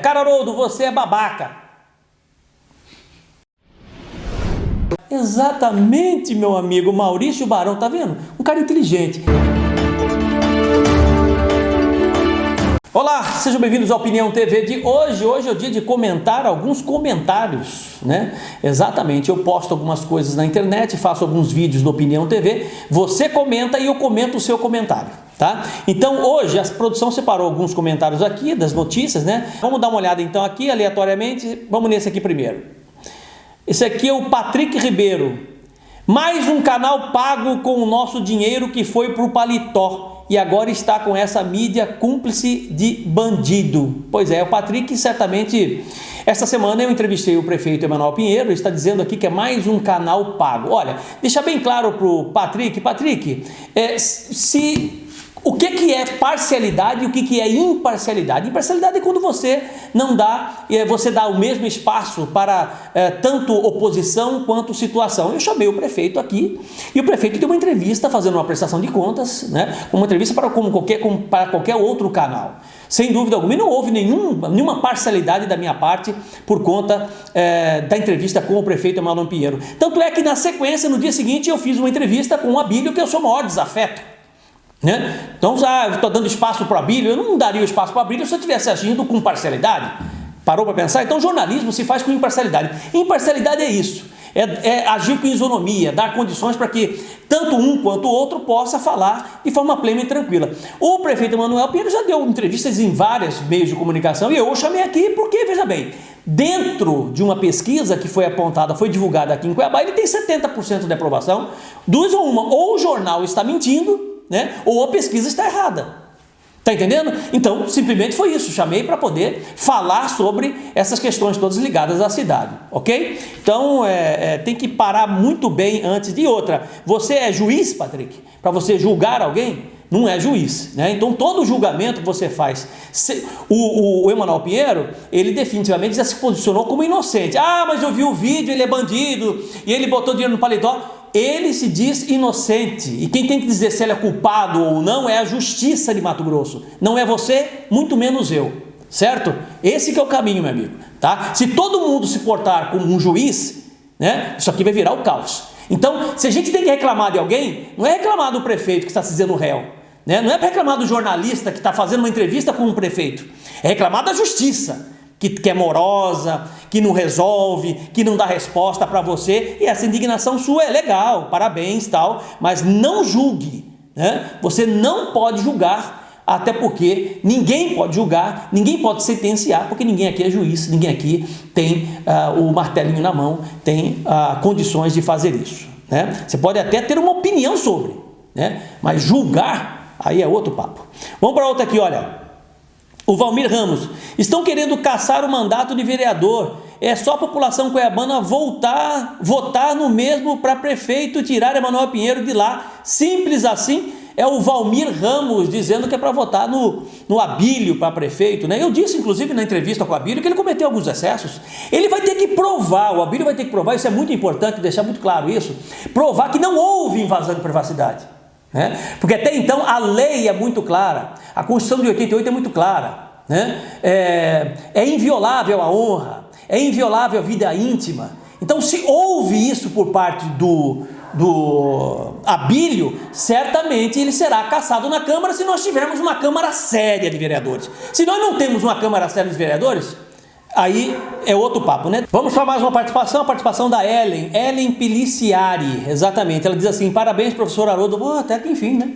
Cara, Haroldo, você é babaca. Exatamente, meu amigo Maurício Barão, tá vendo? Um cara inteligente. Olá, sejam bem-vindos à Opinião TV de hoje. Hoje é o dia de comentar alguns comentários, né? Exatamente, eu posto algumas coisas na internet, faço alguns vídeos do Opinião TV, você comenta e eu comento o seu comentário, tá? Então hoje a produção separou alguns comentários aqui das notícias, né? Vamos dar uma olhada então aqui aleatoriamente, vamos nesse aqui primeiro. Esse aqui é o Patrick Ribeiro. Mais um canal pago com o nosso dinheiro que foi pro paletó e agora está com essa mídia cúmplice de bandido. Pois é, o Patrick certamente... Esta semana eu entrevistei o prefeito Emanuel Pinheiro, ele está dizendo aqui que é mais um canal pago. Olha, deixa bem claro pro Patrick, o que é parcialidade e o que é imparcialidade? Imparcialidade é quando você não dá, você dá o mesmo espaço para tanto oposição quanto situação. Eu chamei o prefeito aqui e o prefeito deu uma entrevista fazendo uma prestação de contas, né? Uma entrevista para qualquer outro canal. Sem dúvida alguma, e não houve nenhuma parcialidade da minha parte por conta da entrevista com o prefeito Emanuel Pinheiro. Tanto é que na sequência, no dia seguinte, eu fiz uma entrevista com o Abílio, que é o seu maior desafeto. Né? Então, eu estou dando espaço para o Abílio, eu não daria o espaço para o Abílio se eu estivesse agindo com parcialidade. Parou para pensar? Então, jornalismo se faz com imparcialidade. Imparcialidade é isso, é agir com isonomia, dar condições para que tanto um quanto o outro possa falar de forma plena e tranquila. O prefeito Emanuel Pinheiro já deu entrevistas em vários meios de comunicação e eu o chamei aqui porque, veja bem, dentro de uma pesquisa que foi apontada, foi divulgada aqui em Cuiabá, ele tem 70% de aprovação, duas ou uma, ou o jornal está mentindo, né? Ou a pesquisa está errada. Tá entendendo? Então, simplesmente foi isso. Chamei para poder falar sobre essas questões todas ligadas à cidade, ok? Então, tem que parar muito bem antes de outra. Você é juiz, Patrick? Para você julgar alguém? Não é juiz, né? Então, todo julgamento que você faz... O Emanuel Pinheiro, ele definitivamente já se posicionou como inocente. Ah, mas eu vi o vídeo, ele é bandido, e ele botou dinheiro no paletó. Ele se diz inocente, e quem tem que dizer se ele é culpado ou não é a justiça de Mato Grosso, não é você, muito menos eu, certo? Esse que é o caminho, meu amigo, tá? Se todo mundo se portar como um juiz, né, isso aqui vai virar o caos. Então, se a gente tem que reclamar de alguém, não é reclamar do prefeito que está se dizendo réu, né? Não é para reclamar do jornalista que está fazendo uma entrevista com um prefeito, é reclamar da justiça, que é morosa, que não resolve, que não dá resposta para você, e essa indignação sua é legal, parabéns, tal, mas não julgue, né? Você não pode julgar, até porque ninguém pode julgar, ninguém pode sentenciar, porque ninguém aqui é juiz, ninguém aqui tem o martelinho na mão, tem condições de fazer isso, né? Você pode até ter uma opinião sobre, né? Mas julgar, aí é outro papo. Vamos para outra aqui, olha. O Valmir Ramos, estão querendo caçar o mandato de vereador, é só a população cuiabana votar no mesmo para prefeito, tirar Emanuel Pinheiro de lá, simples assim. É o Valmir Ramos dizendo que é para votar no Abílio para prefeito, né? Eu disse inclusive na entrevista com o Abílio que ele cometeu alguns excessos, ele vai ter que provar, o Abílio vai ter que provar, isso é muito importante, deixar muito claro isso, provar que não houve invasão de privacidade. Porque até então a lei é muito clara, a Constituição de 88 é muito clara, né? É inviolável a honra, é inviolável a vida íntima. Então, se houve isso por parte do Abílio, certamente ele será cassado na Câmara se nós tivermos uma Câmara séria de vereadores. Se nós não temos uma Câmara séria de vereadores, aí é outro papo, né? Vamos para mais uma participação, a participação da Ellen Peliciari, exatamente. Ela diz assim: parabéns, professor Haroldo. Até que enfim, né?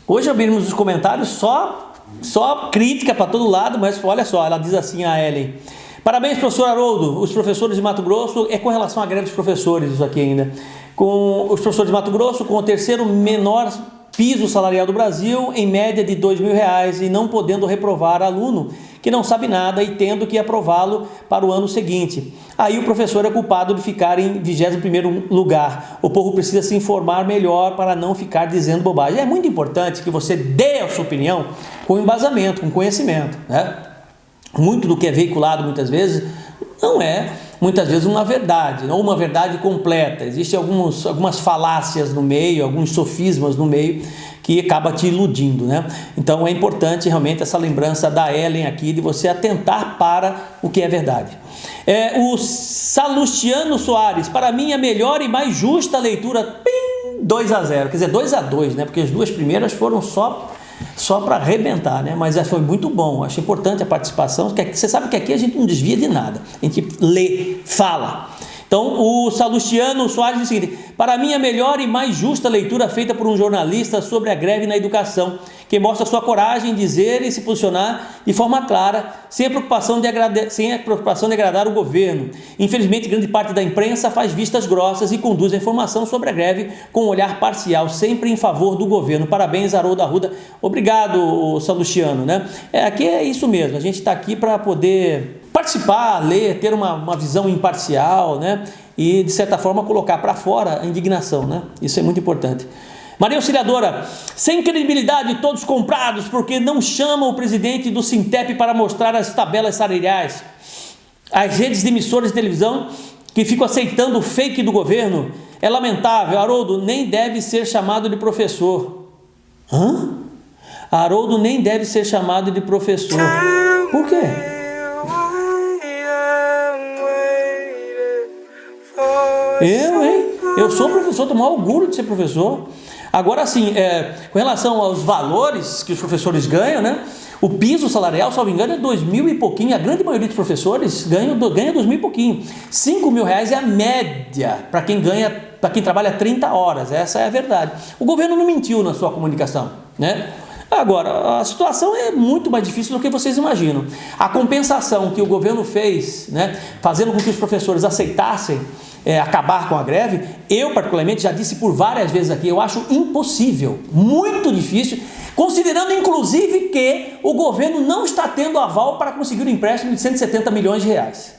Hoje abrimos os comentários só crítica para todo lado, mas olha só, ela diz assim, a Ellen: parabéns, professor Haroldo, os professores de Mato Grosso, é com relação à greve dos professores, isso aqui ainda, com os professores de Mato Grosso, com o terceiro menor piso salarial do Brasil, em média de R$2.000, e não podendo reprovar aluno que não sabe nada e tendo que aprová-lo para o ano seguinte. Aí o professor é culpado de ficar em 21º lugar. O povo precisa se informar melhor para não ficar dizendo bobagem. É muito importante que você dê a sua opinião com embasamento, com conhecimento, né? Muito do que é veiculado muitas vezes não é muitas vezes uma verdade, não uma verdade completa. Existem algumas falácias no meio, alguns sofismas no meio que acaba te iludindo, né? Então é importante realmente essa lembrança da Ellen aqui, de você atentar para o que é verdade. O Salustiano Soares, para mim a melhor e mais justa leitura, 2-0, quer dizer 2-2, né? Porque as duas primeiras foram só para arrebentar, né? Mas foi muito bom, acho importante a participação, porque você sabe que aqui a gente não desvia de nada, a gente lê, fala. Então o Salustiano Soares diz o seguinte: para mim a melhor e mais justa leitura feita por um jornalista sobre a greve na educação, que mostra sua coragem em dizer e se posicionar de forma clara, sem a preocupação de agradar o governo. Infelizmente, grande parte da imprensa faz vistas grossas e conduz a informação sobre a greve com um olhar parcial, sempre em favor do governo. Parabéns, Haroldo Arruda. Obrigado, Salustiano, né? Aqui é isso mesmo, a gente está aqui para poder participar, ler, ter uma visão imparcial, né? E de certa forma colocar para fora a indignação, né? Isso é muito importante. Maria Auxiliadora, sem credibilidade, todos comprados porque não chamam o presidente do Sintep para mostrar as tabelas salariais. As redes de emissoras de televisão que ficam aceitando o fake do governo. É lamentável. Haroldo nem deve ser chamado de professor. Haroldo nem deve ser chamado de professor. Por quê? Eu sou professor, tenho o maior orgulho de ser professor. Agora sim, com relação aos valores que os professores ganham, né? O piso salarial, salvo engano, é 2.000 e pouquinho. A grande maioria dos professores ganha 2.000 e pouquinho. 5.000 reais é a média para quem trabalha 30 horas. Essa é a verdade. O governo não mentiu na sua comunicação, né? Agora, a situação é muito mais difícil do que vocês imaginam. A compensação que o governo fez, né, fazendo com que os professores aceitassem acabar com a greve, eu particularmente já disse por várias vezes aqui, eu acho impossível, muito difícil, considerando inclusive que o governo não está tendo aval para conseguir um empréstimo de 170 milhões de reais.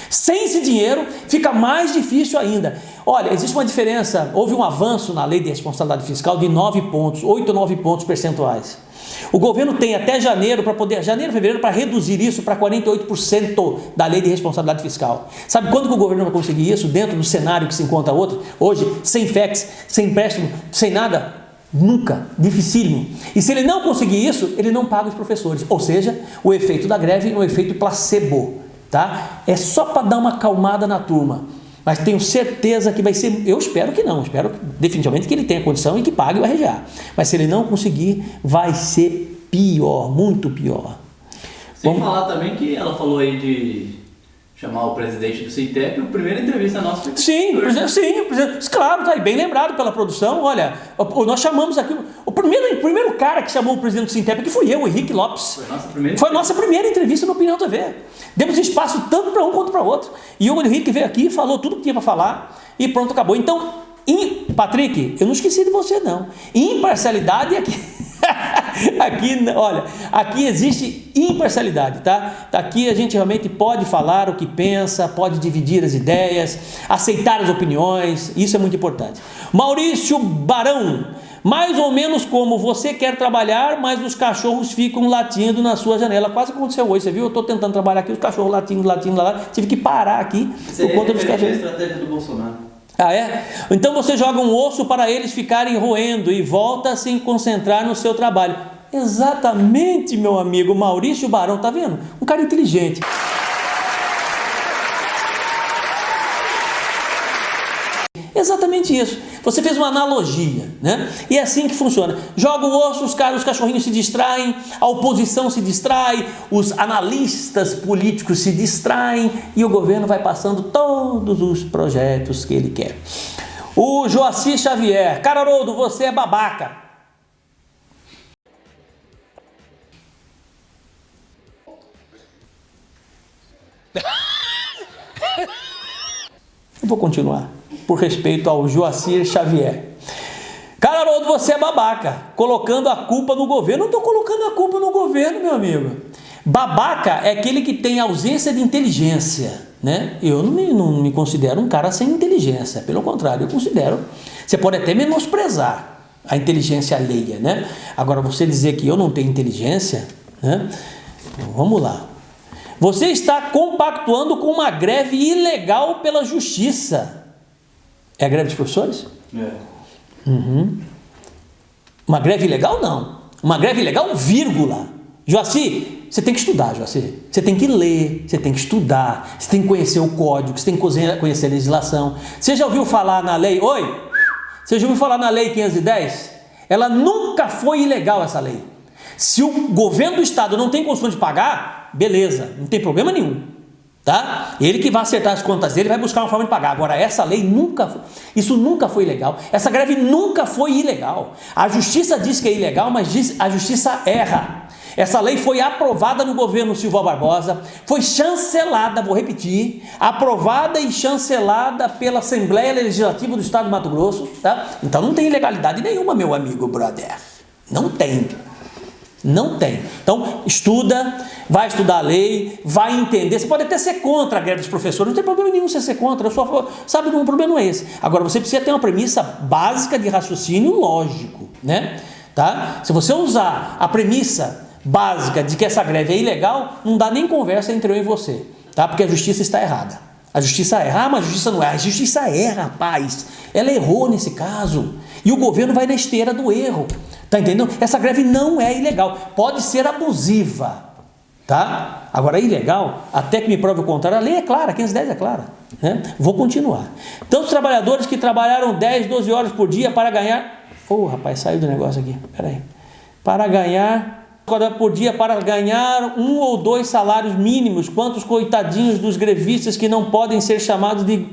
Sem esse dinheiro fica mais difícil ainda. Olha, existe uma diferença, houve um avanço na lei de responsabilidade fiscal de 9 pontos, 8 ou 9 pontos percentuais. O governo tem até janeiro, fevereiro, para reduzir isso para 48% da lei de responsabilidade fiscal. Sabe quando que o governo vai conseguir isso dentro do cenário que se encontra hoje, sem FEX, sem empréstimo, sem nada? Nunca, dificílimo. E se ele não conseguir isso, ele não paga os professores. Ou seja, o efeito da greve é um efeito placebo, tá? É só para dar uma acalmada na turma. Mas tenho certeza que vai ser, eu espero que não, espero definitivamente que ele tenha condição e que pague o RGA. Mas se ele não conseguir, vai ser pior, muito pior. Sem falar também que ela falou aí de chamar o presidente do Sintep, a primeira entrevista nossa. Sim, claro, tá aí, bem lembrado pela produção. Olha, nós chamamos aqui, o primeiro cara que chamou o presidente do Sintep aqui fui eu, o Henrique Lopes. Foi a nossa primeira entrevista no Opinião TV. Demos espaço tanto para um quanto para outro. E o Henrique veio aqui, falou tudo que tinha para falar e pronto, acabou. Então, Patrick, eu não esqueci de você não. Imparcialidade aqui. Aqui existe imparcialidade, tá? Aqui a gente realmente pode falar o que pensa, pode dividir as ideias, aceitar as opiniões, isso é muito importante. Maurício Barão, mais ou menos como você quer trabalhar, mas os cachorros ficam latindo na sua janela. Quase aconteceu hoje, você viu? Eu estou tentando trabalhar aqui, os cachorros latindo lá, tive que parar aqui por conta dos cachorros. É a estratégia do Bolsonaro. Ah, é? Então você joga um osso para eles ficarem roendo e volta a se concentrar no seu trabalho. Exatamente, meu amigo Maurício Barão, tá vendo? Um cara inteligente. Exatamente isso. Você fez uma analogia, né? E é assim que funciona. Joga o osso, os cachorrinhos se distraem, a oposição se distrai, os analistas políticos se distraem e o governo vai passando todos os projetos que ele quer. O Joacir Xavier, cara Haroldo, você é babaca. Eu vou continuar, por respeito ao Joacir Xavier. Cara Haroldo, você é babaca, colocando a culpa no governo. Não estou colocando a culpa no governo, meu amigo. Babaca é aquele que tem ausência de inteligência, né? Eu não me considero um cara sem inteligência, pelo contrário, eu considero. Você pode até menosprezar a inteligência alheia, né? Agora, você dizer que eu não tenho inteligência, né? Vamos lá. Você está compactuando com uma greve ilegal pela justiça. É a greve dos professores? É. Uhum. Uma greve ilegal, não. Uma greve ilegal, vírgula. Joaci, você tem que estudar, Joaci. Você tem que ler, você tem que estudar, você tem que conhecer o código, você tem que conhecer a legislação. Você já ouviu falar na lei... Oi? Você já ouviu falar na lei 510? Ela nunca foi ilegal, essa lei. Se o governo do estado não tem condições de pagar, beleza, não tem problema nenhum, tá? Ele que vai acertar as contas dele, vai buscar uma forma de pagar. Agora, essa lei isso nunca foi ilegal. Essa greve nunca foi ilegal. A justiça diz que é ilegal, mas a justiça erra. Essa lei foi aprovada no governo Silva Barbosa, foi chancelada, vou repetir, aprovada e chancelada pela Assembleia Legislativa do Estado de Mato Grosso, tá? Então não tem ilegalidade nenhuma, meu amigo brother. Não tem. Não tem. Então, estuda, vai estudar a lei, vai entender. Você pode até ser contra a greve dos professores, não tem problema nenhum você ser contra. Sabe que o problema não é esse. Agora, você precisa ter uma premissa básica de raciocínio lógico, né? Tá? Se você usar a premissa básica de que essa greve é ilegal, não dá nem conversa entre eu e você, tá? Porque a justiça está errada. A justiça erra, mas a justiça não erra. A justiça erra, rapaz. Ela errou nesse caso. E o governo vai na esteira do erro. Tá entendendo? Essa greve não é ilegal. Pode ser abusiva, tá? Agora, ilegal, até que me prove o contrário, a lei é clara, 510 é clara, né? Vou continuar. Então, os trabalhadores que trabalharam 10, 12 horas por dia para ganhar... rapaz, saiu do negócio aqui. Peraí. Para ganhar... por dia para ganhar 1 ou 2 salários mínimos. Quantos coitadinhos dos grevistas que não podem ser chamados de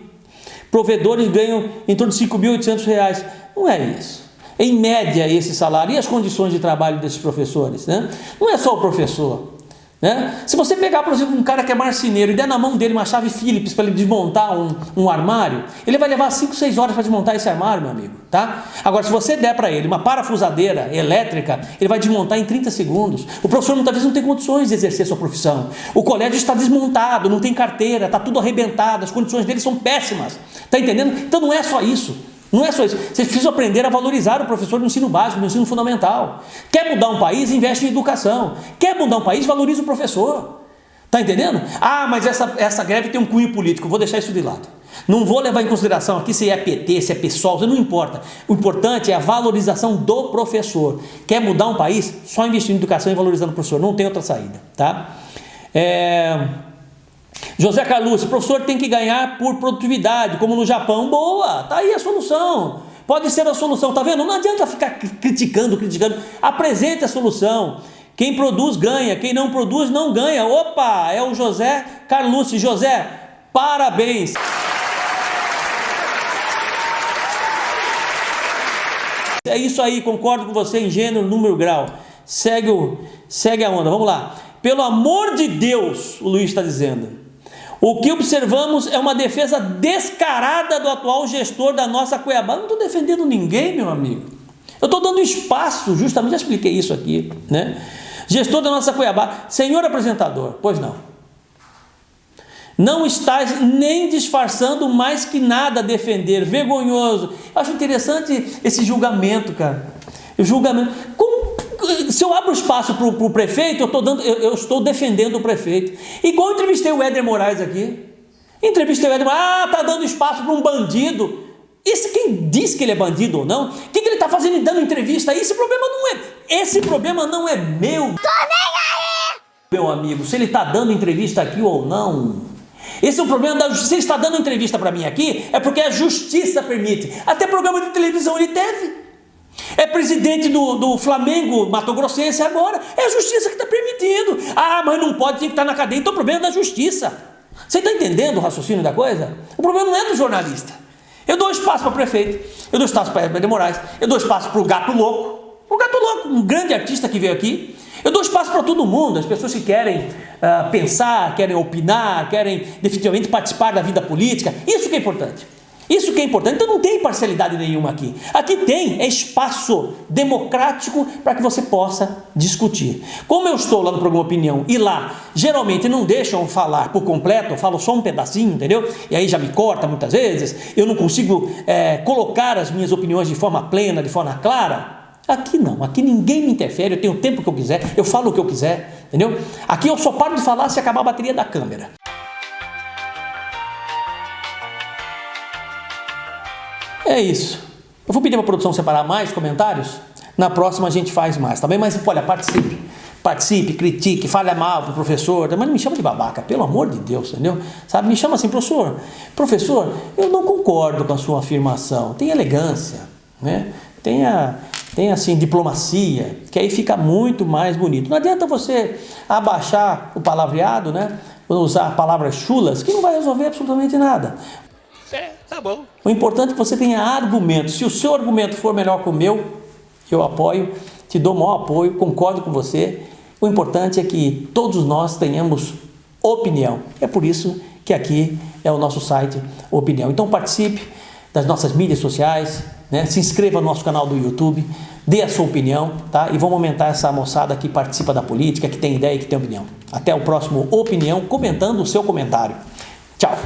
provedores ganham em torno de R$5.800? Não é isso. Em média, esse salário e as condições de trabalho desses professores, né? Não é só o professor, né? Se você pegar, por exemplo, um cara que é marceneiro e der na mão dele uma chave Phillips para ele desmontar um armário, ele vai levar 5, 6 horas para desmontar esse armário, meu amigo, tá? Agora, se você der para ele uma parafusadeira elétrica, ele vai desmontar em 30 segundos. O professor muitas vezes não tem condições de exercer sua profissão. O colégio está desmontado, não tem carteira, está tudo arrebentado, as condições dele são péssimas, tá entendendo? Então não é só isso. Não é só isso. Vocês precisam aprender a valorizar o professor no ensino básico, no ensino fundamental. Quer mudar um país? Investe em educação. Quer mudar um país? Valoriza o professor. Está entendendo? Mas essa greve tem um cunho político. Vou deixar isso de lado. Não vou levar em consideração aqui se é PT, se é PSOL, não importa. O importante é a valorização do professor. Quer mudar um país? Só investir em educação e valorizando o professor. Não tem outra saída, tá? José Carlos, o professor tem que ganhar por produtividade, como no Japão. Boa, tá aí a solução. Pode ser a solução, tá vendo? Não adianta ficar criticando. Apresente a solução. Quem produz ganha, quem não produz não ganha. Opa, é o José Carlos. José, parabéns. É isso aí, concordo com você em gênero, número, grau. Segue a onda, vamos lá. Pelo amor de Deus, o Luiz está dizendo. O que observamos é uma defesa descarada do atual gestor da nossa Cuiabá. Não estou defendendo ninguém, meu amigo. Eu estou dando espaço, justamente, já expliquei isso aqui, né? Gestor da nossa Cuiabá. Senhor apresentador, pois não. Não estás nem disfarçando mais que nada a defender. Vergonhoso. Eu acho interessante esse julgamento, cara. O julgamento. Se eu abro espaço para o prefeito, eu estou defendendo o prefeito. Igual eu entrevistei o Éder Moraes aqui. Entrevistei o Éder Moraes. Está dando espaço para um bandido. Quem diz que ele é bandido ou não? O que ele está fazendo e dando entrevista? Esse problema não é meu. Tô nem aí! Meu amigo, se ele está dando entrevista aqui ou não. Esse é o problema da justiça. Se ele está dando entrevista para mim aqui, é porque a justiça permite. Até programa de televisão ele teve. É presidente do Flamengo Mato Grossense agora. É a justiça que está permitindo. Mas não pode, tem que estar na cadeia. Então o problema é da justiça. Você está entendendo o raciocínio da coisa? O problema não é do jornalista. Eu dou espaço para o prefeito, eu dou espaço para Éder Moraes, eu dou espaço para o Gato Louco. O Gato Louco, um grande artista que veio aqui. Eu dou espaço para todo mundo, as pessoas que querem pensar, querem opinar, querem definitivamente participar da vida política. Isso que é importante. Isso que é importante. Então não tem parcialidade nenhuma aqui. Aqui tem espaço democrático para que você possa discutir. Como eu estou lá no programa Opinião e lá geralmente não deixam falar por completo, eu falo só um pedacinho, entendeu? E aí já me corta muitas vezes, eu não consigo colocar as minhas opiniões de forma plena, de forma clara. Aqui não, aqui ninguém me interfere, eu tenho o tempo que eu quiser, eu falo o que eu quiser, entendeu? Aqui eu só paro de falar se acabar a bateria da câmera. É isso. Eu vou pedir para a produção separar mais comentários. Na próxima a gente faz mais, tá bem? Mas olha, participe, critique, fale mal pro professor, mas não me chama de babaca, pelo amor de Deus, entendeu? Sabe, me chama assim, professor, eu não concordo com a sua afirmação, tem elegância, né? Tenha assim, diplomacia, que aí fica muito mais bonito. Não adianta você abaixar o palavreado, né? Usar palavras chulas, que não vai resolver absolutamente nada. Tá bom. O importante é que você tenha argumentos. Se o seu argumento for melhor que o meu, eu apoio, te dou o maior apoio, concordo com você. O importante é que todos nós tenhamos opinião. É por isso que aqui é o nosso site Opinião. Então participe das nossas mídias sociais, né? Se inscreva no nosso canal do YouTube, dê a sua opinião, tá? E vamos aumentar essa moçada que participa da política, que tem ideia e que tem opinião. Até o próximo Opinião, comentando o seu comentário. Tchau!